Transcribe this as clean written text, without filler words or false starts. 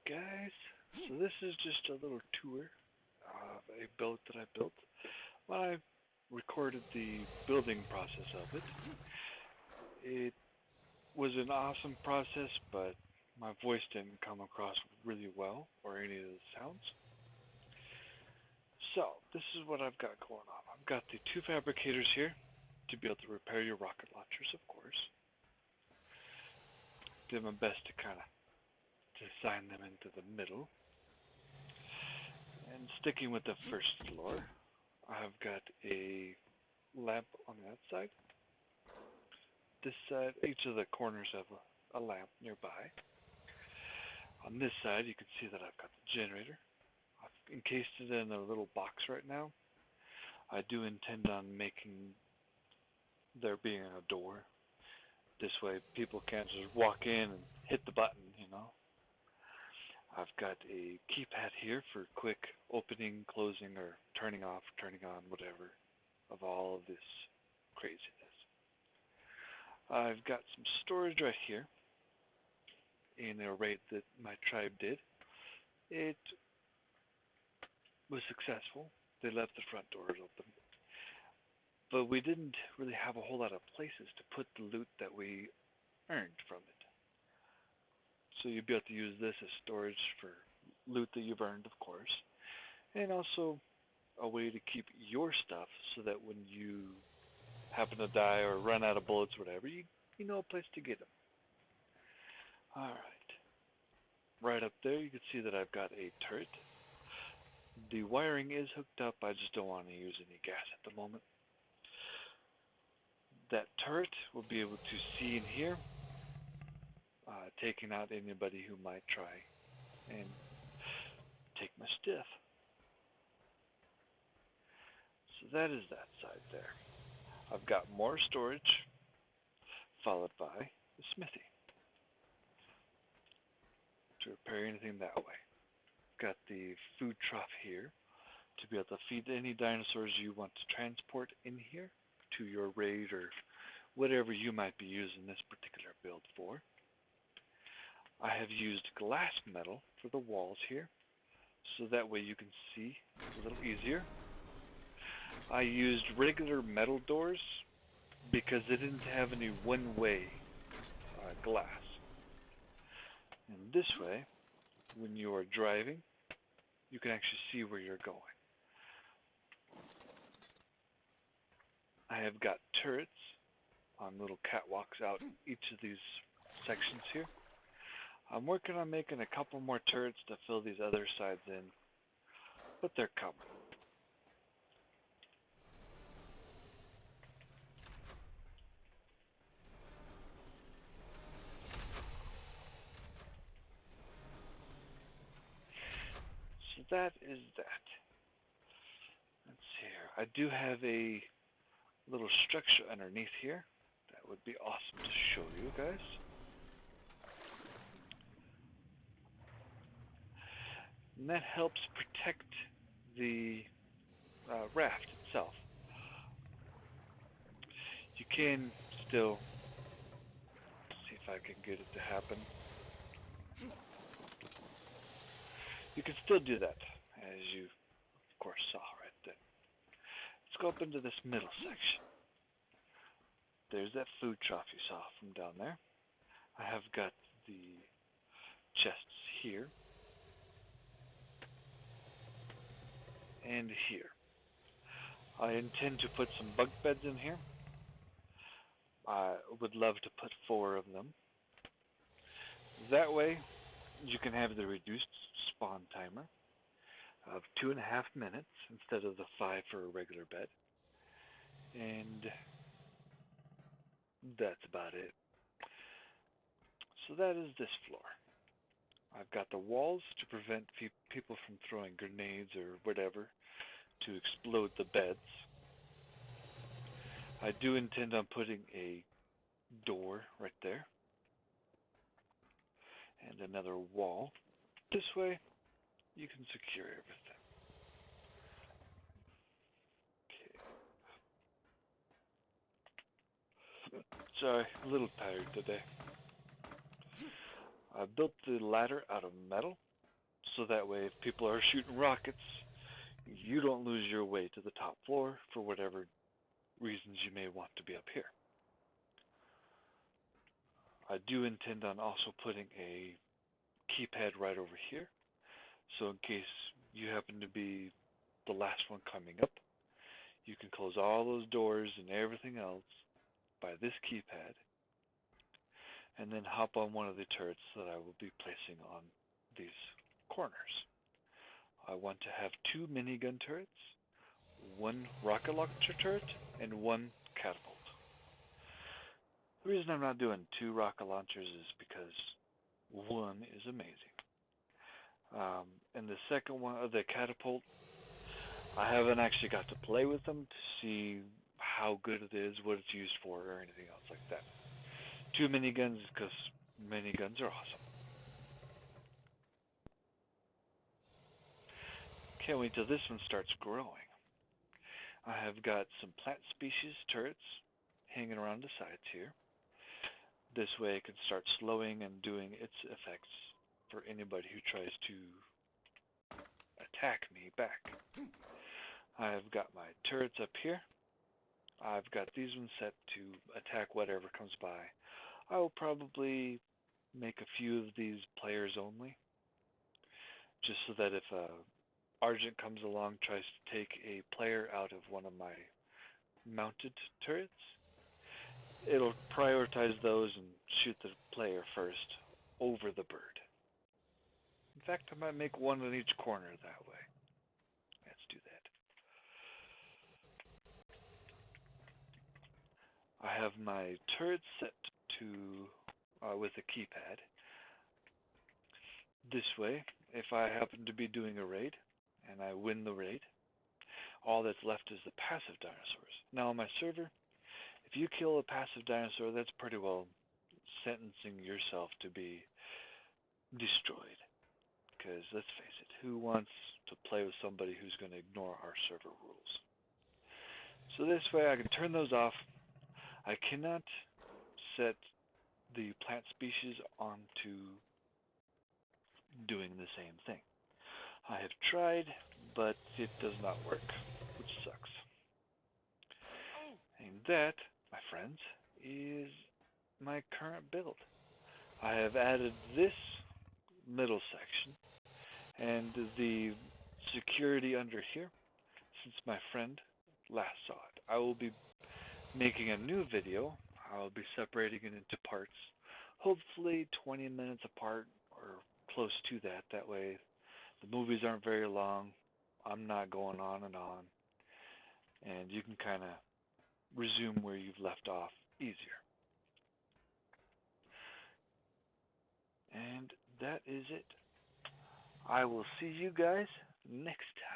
guys. So this is just a little tour of a boat that I built. When I recorded the building process of it, it was an awesome process, but my voice didn't come across really well or any of the sounds. So this is what I've got going on. I've got the two fabricators here to be able to repair your rocket launchers, of course. Did my best to kind of design them into the middle. And sticking with the first floor, I've got a lamp on that side. This side, each of the corners have a lamp nearby. On this side, you can see that I've got the generator. I've encased it in a little box right now. I do intend on making there being a door. This way people can't just walk in and hit the button. I've got a keypad here for quick opening, closing, or turning off, turning on, whatever, of all of this craziness. I've got some storage right here in a raid that my tribe did. It was successful. They left the front doors open. But we didn't really have a whole lot of places to put the loot that we earned from it. So you'd be able to use this as storage for loot that you've earned, of course. And also a way to keep your stuff so that when you happen to die or run out of bullets, whatever, you know a place to get them. Alright. Right up there you can see that I've got a turret. The wiring is hooked up, I just don't want to use any gas at the moment. That turret will be able to see in here, taking out anybody who might try and take my stuff. So that is that side there. I've got more storage, followed by the smithy to repair anything that way. Got the food trough here to be able to feed any dinosaurs you want to transport in here to your raid or whatever you might be using this particular build for. I have used glass metal for the walls here, so that way you can see a little easier. I used regular metal doors because they didn't have any one-way glass. And this way, when you are driving, you can actually see where you're going. I have got turrets on little catwalks out each of these sections here. I'm working on making a couple more turrets to fill these other sides in, but they're coming. So that is that. Let's see here. I do have a little structure underneath here that would be awesome to show you guys. And that helps protect the raft itself. You can still see if I can get it to happen. You can still do that, as you of course saw right there. Let's go up into this middle section. There's that food trough you saw from down there. I have got the chests here and here. I intend to put some bunk beds in here. I would love to put 4 of them. That way you can have the reduced spawn timer of 2.5 minutes instead of the 5 for a regular bed. And that's about it. So that is this floor. I've got the walls to prevent people from throwing grenades or whatever to explode the beds. I do intend on putting a door right there and another wall. This way you can secure everything. Okay. Sorry, a little tired today. I built the ladder out of metal so that way if people are shooting rockets, you don't lose your way to the top floor for whatever reasons you may want to be up here. I do intend on also putting a keypad right over here, so in case you happen to be the last one coming up, you can close all those doors and everything else by this keypad, and then hop on one of the turrets that I will be placing on these corners. I want to have 2 minigun turrets, 1 rocket launcher turret, and 1 catapult. The reason I'm not doing 2 rocket launchers is because 1 is amazing. And the second one, the catapult, I haven't actually got to play with them to see how good it is, what it's used for, or anything else like that. 2 miniguns because miniguns are awesome. Can't wait till this one starts growing. I have got some plant species turrets hanging around the sides here. This way it can start slowing and doing its effects for anybody who tries to attack me back. I have got my turrets up here. I've got these ones set to attack whatever comes by. I will probably make a few of these players only, just so that if a Argent comes along, tries to take a player out of one of my mounted turrets, it'll prioritize those and shoot the player first over the bird. In fact, I might make one in each corner that way. Let's do that. I have my turret set to with a keypad. This way, if I happen to be doing a raid and I win the raid, all that's left is the passive dinosaurs. Now on my server, if you kill a passive dinosaur, that's pretty well sentencing yourself to be destroyed. Because let's face it, who wants to play with somebody who's going to ignore our server rules? So this way I can turn those off. I cannot set the plant species onto doing the same thing. I have tried, but it does not work, which sucks. And that, my friends, is my current build. I have added this middle section and the security under here since my friend last saw it. I will be making a new video. I will be separating it into parts, hopefully 20 minutes apart or close to that. That way the movies aren't very long. I'm not going on, and you can kind of resume where you've left off easier. And that is it. I will see you guys next time.